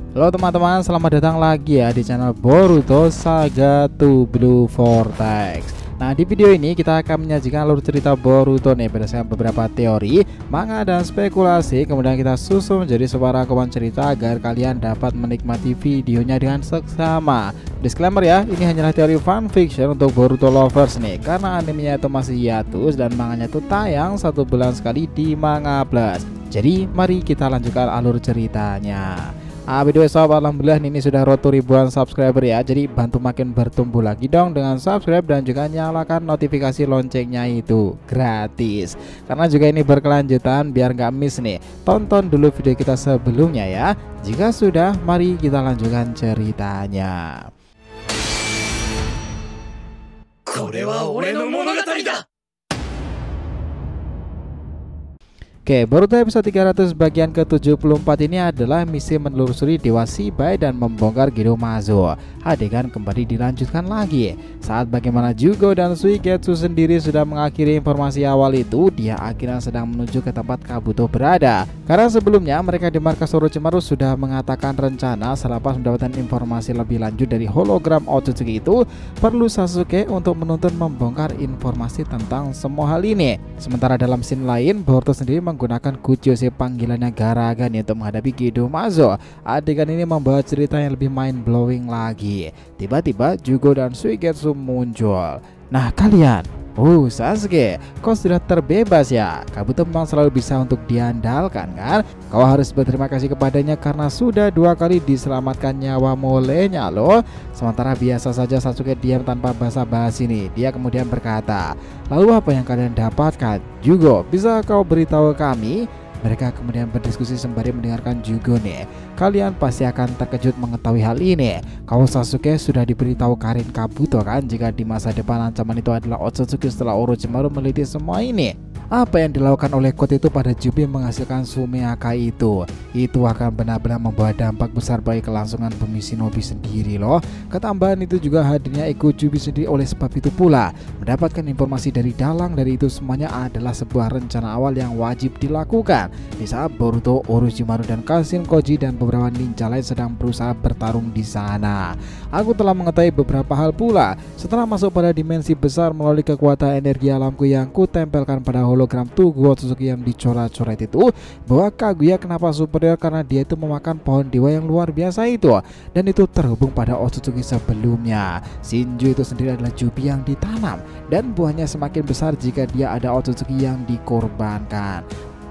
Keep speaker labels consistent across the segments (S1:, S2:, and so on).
S1: Halo teman-teman, selamat datang lagi ya di channel Boruto Saga to Blue Vortex. Nah, di video ini kita akan menyajikan alur cerita Boruto nih berdasarkan beberapa teori, manga dan spekulasi. Kemudian kita susun menjadi sebuah rangkuman cerita agar kalian dapat menikmati videonya dengan seksama. Disclaimer ya, ini hanyalah teori fanfiction untuk Boruto lovers nih, karena animenya itu masih hiatus dan manganya itu tayang 1 bulan sekali di Manga Plus. Jadi mari kita lanjutkan alur ceritanya. Video sob, alhamdulillah ini sudah road to ribuan subscriber ya. Jadi bantu makin bertumbuh lagi dong dengan subscribe dan juga nyalakan notifikasi loncengnya itu gratis. Karena juga ini berkelanjutan biar nggak miss nih. Tonton dulu video kita sebelumnya ya. Jika sudah, mari kita lanjutkan ceritanya. Oke, Boruto episode 300 bagian ke-74 ini adalah misi menelusuri Dewa Shibai dan membongkar Gedomazo. Adegan kembali dilanjutkan lagi. Saat bagaimana Jugo dan Suigetsu sendiri sudah mengakhiri informasi awal itu, dia akhirnya sedang menuju ke tempat Kabuto berada. Karena sebelumnya mereka di markas Orochimaru sudah mengatakan rencana selepas mendapatkan informasi lebih lanjut dari hologram Otsutsuki itu, perlu Sasuke untuk menuntun membongkar informasi tentang semua hal ini. Sementara dalam scene lain, Boruto sendiri menggunakan Kuchiyose panggilannya Garagan untuk menghadapi Gedomazo. Adegan ini membawa cerita yang lebih mind blowing lagi. Tiba-tiba Jugo dan Suigetsu muncul. Nah kalian, Sasuke, kau sudah terbebas ya. Kabuto memang selalu bisa untuk diandalkan kan. Kau harus berterima kasih kepadanya karena sudah 2 kali diselamatkan nyawamu olehnya loh. Sementara biasa saja Sasuke diam tanpa basa-basi ini. Dia kemudian berkata, lalu apa yang kalian dapatkan? Jugo, bisa kau beritahu kami? Mereka kemudian berdiskusi sembari mendengarkan Jugo nih. Kalian pasti akan terkejut mengetahui hal ini. Kau Sasuke sudah diberitahu Karin Kabuto kan jika di masa depan ancaman itu adalah Otsutsuki setelah Orochimaru meliti semua ini. Apa yang dilakukan oleh Kot itu pada Jubi menghasilkan Sumeaka itu akan benar-benar membawa dampak besar bagi kelangsungan bumi Shinobi sendiri loh. Ketambahan itu juga hadirnya Eko Jubi sendiri. Oleh sebab itu pula mendapatkan informasi dari dalang dari itu semuanya adalah sebuah rencana awal yang wajib dilakukan di saat Boruto, Orochimaru dan Kashin Koji dan beberapa ninja lain sedang berusaha bertarung di sana. Aku telah mengetahui beberapa hal pula setelah masuk pada dimensi besar melalui kekuatan energi alamku yang ku tempelkan pada hologram Tugu Otsutsuki yang dicoret-coret itu, bahwa Kaguya kenapa superior karena dia itu memakan pohon dewa yang luar biasa itu, dan itu terhubung pada Otsutsuki sebelumnya. Shinju itu sendiri adalah Jubi yang ditanam dan buahnya semakin besar jika dia ada Otsutsuki yang dikorbankan.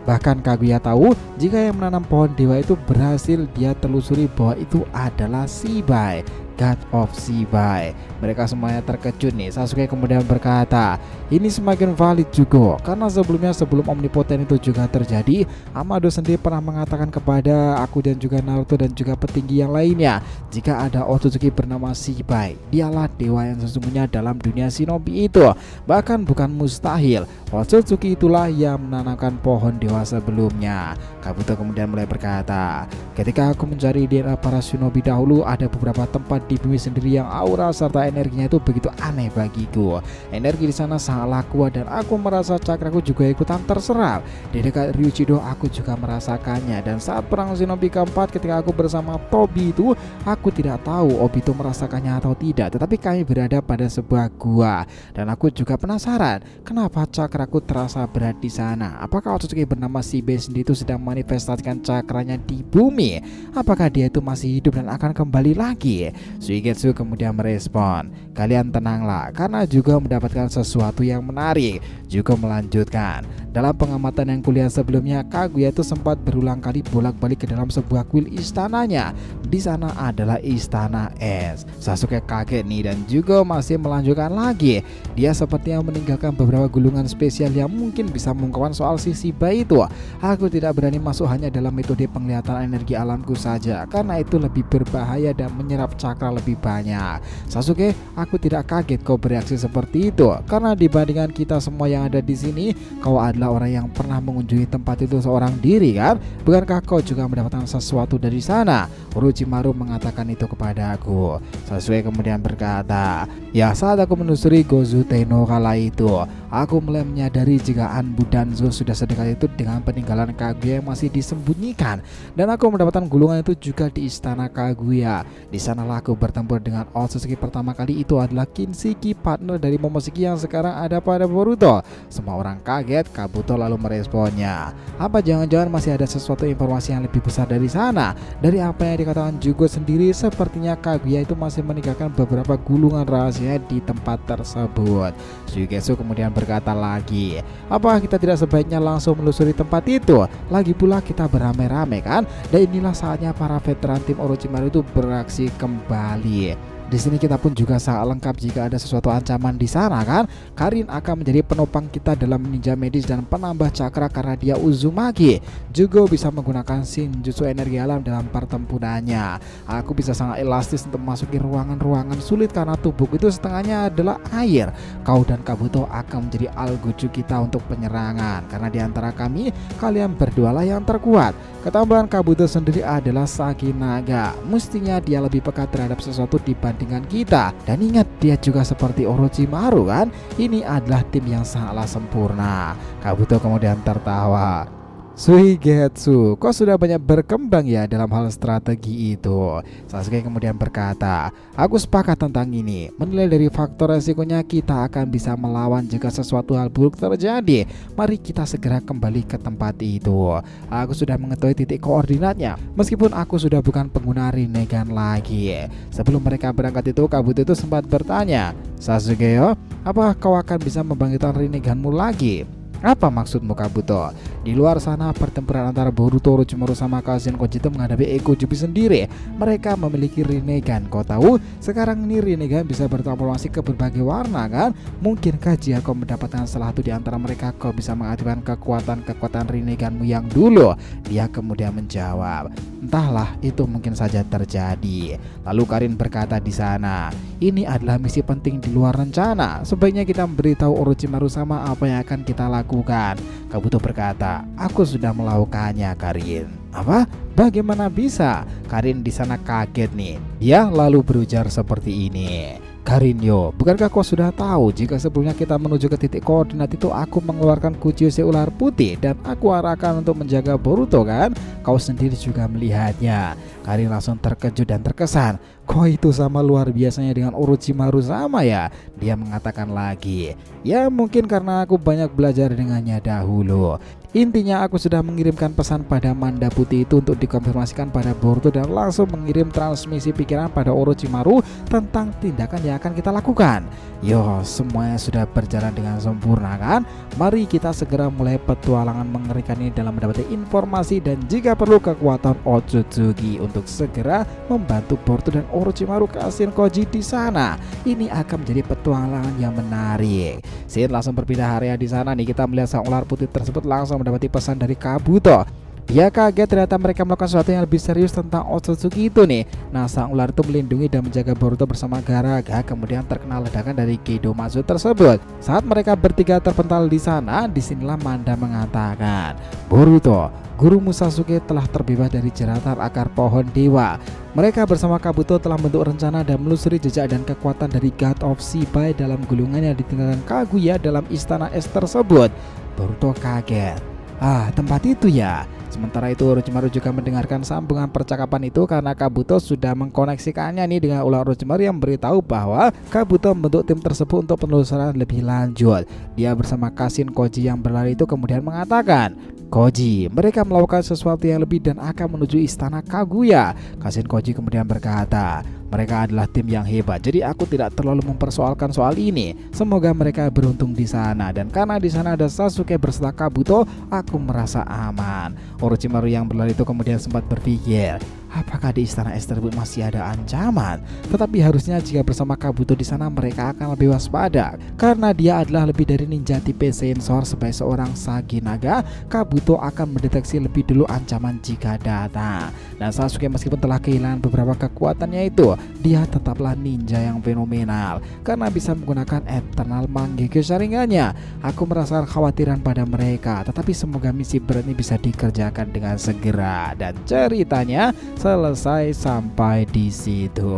S1: Bahkan Kaguya tahu jika yang menanam pohon dewa itu berhasil dia telusuri bahwa itu adalah Shibai, God of Shibai. Mereka semuanya terkejut nih. Sasuke kemudian berkata, ini semakin valid juga karena sebelum omnipoten itu juga terjadi, Amado sendiri pernah mengatakan kepada aku dan juga Naruto dan juga petinggi yang lainnya, jika ada Otsutsuki bernama Shibai, dialah dewa yang sesungguhnya dalam dunia shinobi itu. Bahkan bukan mustahil, Otsutsuki itulah yang menanamkan pohon dewa sebelumnya. Kabuto kemudian mulai berkata, ketika aku mencari DNA para shinobi dahulu, ada beberapa tempat di bumi sendiri yang aura serta energinya itu begitu aneh bagiku. Energi di sana sangatlah kuat dan aku merasa cakraku juga ikutan terserap. Di dekat Ryuchido aku juga merasakannya, dan saat perang shinobi keempat ketika aku bersama Tobi itu, aku tidak tahu Obito merasakannya atau tidak, tetapi kami berada pada sebuah gua dan aku juga penasaran kenapa cakraku terasa berat di sana. Apakah Otsutsuki bernama Shibai sendiri itu sedang manifestasikan cakranya di bumi? Apakah dia itu masih hidup dan akan kembali lagi? Suigetsu kemudian merespon, kalian tenanglah karena juga mendapatkan sesuatu yang menarik. Juga melanjutkan, dalam pengamatan yang kuliah sebelumnya, Kaguya itu sempat berulang kali bolak-balik ke dalam sebuah kuil istananya. Di sana adalah istana es. Sasuke kaget nih dan juga masih melanjutkan lagi. Dia sepertinya meninggalkan beberapa gulungan spesial yang mungkin bisa mengungkapkan soal si Shibai itu. Aku tidak berani masuk hanya dalam metode penglihatan energi alamku saja karena itu lebih berbahaya dan menyerap cakra cara lebih banyak. Sasuke, aku tidak kaget kau bereaksi seperti itu, karena dibandingkan kita semua yang ada di sini, kau adalah orang yang pernah mengunjungi tempat itu seorang diri kan? Bukankah kau juga mendapatkan sesuatu dari sana? Orochimaru mengatakan itu kepada aku. Sasuke kemudian berkata, ya saat aku menelusuri Gozutei no kala itu, aku mulai menyadari jika Anbu Danzo sudah sedekat itu dengan peninggalan Kaguya yang masih disembunyikan, dan aku mendapatkan gulungan itu juga di istana Kaguya. Di sanalah aku bertempur dengan Otsutsuki pertama kali, itu adalah Kinshiki, partner dari Momoshiki yang sekarang ada pada Boruto. Semua orang kaget. Kabuto lalu meresponnya, apa jangan-jangan masih ada sesuatu informasi yang lebih besar dari sana? Dari apa yang dikatakan Jugo sendiri, sepertinya Kaguya itu masih meninggalkan beberapa gulungan rahasia di tempat tersebut. Suigetsu kemudian berkata lagi, apakah kita tidak sebaiknya langsung menelusuri tempat itu? Lagi pula kita beramai-ramai kan? Dan inilah saatnya para veteran tim Orochimaru itu beraksi kembali. Di sini kita pun juga sangat lengkap jika ada sesuatu ancaman di sana kan. Karin akan menjadi penopang kita dalam ninja medis dan penambah cakra karena dia Uzumaki. Jugo bisa menggunakan Shinjutsu energi alam dalam pertempurannya. Aku bisa sangat elastis untuk memasuki ruangan-ruangan sulit karena tubuhku itu setengahnya adalah air. Kau dan Kabuto akan menjadi algojo kita untuk penyerangan, karena di antara kami, kalian berdualah yang terkuat. Ketambahan Kabuto sendiri adalah Sakinaga. Mestinya dia lebih peka terhadap sesuatu dibandingkan kita. Dan ingat, dia juga seperti Orochimaru kan? Ini adalah tim yang sangatlah sempurna. Kabuto kemudian tertawa. Suigetsu, kau sudah banyak berkembang ya dalam hal strategi itu. Sasuke kemudian berkata, aku sepakat tentang ini. Menilai dari faktor resikonya, kita akan bisa melawan jika sesuatu hal buruk terjadi. Mari kita segera kembali ke tempat itu. Aku sudah mengetahui titik koordinatnya, meskipun aku sudah bukan pengguna Rinnegan lagi. Sebelum mereka berangkat itu, Kabuto itu sempat bertanya, Sasuke, apakah kau akan bisa membangkitkan Rinneganmu lagi? Apa maksudmu Kabuto? Di luar sana pertempuran antara Boruto, Orochimaru sama Kashin Koji itu menghadapi Eko Jubi sendiri. Mereka memiliki Rinnegan. Kau tahu sekarang ini Rinnegan bisa bertransformasi ke berbagai warna kan? Mungkinkah jika kau mendapatkan salah satu di antara mereka, kau bisa mengaktifkan kekuatan Rinneganmu yang dulu? Dia kemudian menjawab, entahlah, itu mungkin saja terjadi. Lalu Karin berkata di sana, ini adalah misi penting di luar rencana. Sebaiknya kita memberitahu Orochimaru sama apa yang akan kita lakukan. Kabuto berkata, aku sudah melakukannya Karin. Apa? Bagaimana bisa? Karin di sana kaget nih. Dia lalu berujar seperti ini. Karinyo, bukankah kau sudah tahu jika sebelumnya kita menuju ke titik koordinat itu aku mengeluarkan Kuchiyose ular putih dan aku arahkan untuk menjaga Boruto kan? Kau sendiri juga melihatnya. Karin langsung terkejut dan terkesan. Kok itu sama luar biasanya dengan Orochimaru sama ya? Dia mengatakan lagi, ya mungkin karena aku banyak belajar dengannya dahulu. Intinya aku sudah mengirimkan pesan pada Manda Putih itu untuk dikonfirmasikan pada Boruto dan langsung mengirim transmisi pikiran pada Orochimaru tentang tindakan yang akan kita lakukan. Yo, semuanya sudah berjalan dengan sempurna kan? Mari kita segera mulai petualangan mengerikan ini dalam mendapatkan informasi dan jika perlu kekuatan Otsutsuki untuk segera membantu Boruto dan Orochimaru Kashin Koji di sana. Ini akan menjadi petualangan yang menarik. Shin langsung berpindah area di sana nih. Kita melihat sang ular putih tersebut langsung mendapati pesan dari Kabuto. Dia kaget ternyata mereka melakukan sesuatu yang lebih serius tentang Otsutsuki itu nih. Nah, sang ular itu melindungi dan menjaga Boruto bersama Garaga. Kemudian terkena ledakan dari Gedomazu tersebut. Saat mereka bertiga terpental di sana, disinilah Manda mengatakan, Boruto, gurumu Sasuke telah terbebas dari jeratan akar pohon dewa. Mereka bersama Kabuto telah membentuk rencana dan melusuri jejak dan kekuatan dari God of Shibai dalam gulungan yang ditinggalkan Kaguya dalam istana es tersebut. Boruto kaget. Ah, tempat itu ya. Sementara itu Orochimaru juga mendengarkan sambungan percakapan itu karena Kabuto sudah mengkoneksikannya nih dengan ular Orochimaru yang memberitahu bahwa Kabuto membentuk tim tersebut untuk penelusuran lebih lanjut. Dia bersama Kashin Koji yang berlari itu kemudian mengatakan, Koji, mereka melakukan sesuatu yang lebih dan akan menuju istana Kaguya. Kashin Koji kemudian berkata, mereka adalah tim yang hebat, jadi aku tidak terlalu mempersoalkan soal ini. Semoga mereka beruntung di sana, dan karena di sana ada Sasuke beserta Kabuto, aku merasa aman. Orochimaru yang berlari itu kemudian sempat berpikir, apakah di istana es tersebut masih ada ancaman? Tetapi harusnya jika bersama Kabuto di sana mereka akan lebih waspada, karena dia adalah lebih dari ninja tipe sensor. Sebagai seorang Sage naga, Kabuto akan mendeteksi lebih dulu ancaman jika datang. Dan Sasuke meskipun telah kehilangan beberapa kekuatannya itu, dia tetaplah ninja yang fenomenal karena bisa menggunakan Eternal Mangekyo Sharingan-nya. Aku merasakan khawatiran pada mereka, tetapi semoga misi berat ini bisa dikerjakan dengan segera. Dan ceritanya selesai sampai di situ.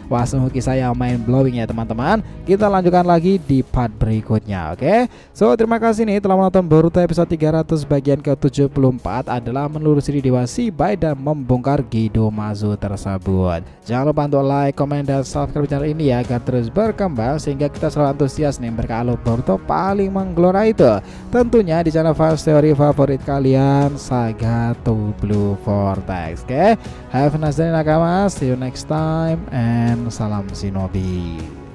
S1: Wah, sungguh kisah yang mind blowing ya teman-teman. Kita lanjutkan lagi di part berikutnya, oke? So, terima kasih nih telah menonton Boruto episode 300 bagian ke-74 adalah menelusuri Dewa Shibai dan membongkar Gedomazo tersebut. Jangan lupa untuk like, komen, dan subscribe channel ini ya agar terus berkembang sehingga kita selalu antusias nih berkalut Boruto paling menggelora itu. Tentunya di channel Fast Theory favorit kalian, Saga to Blue Vortex. Oke, have a nice day nakama, see you next time, and salam shinobi.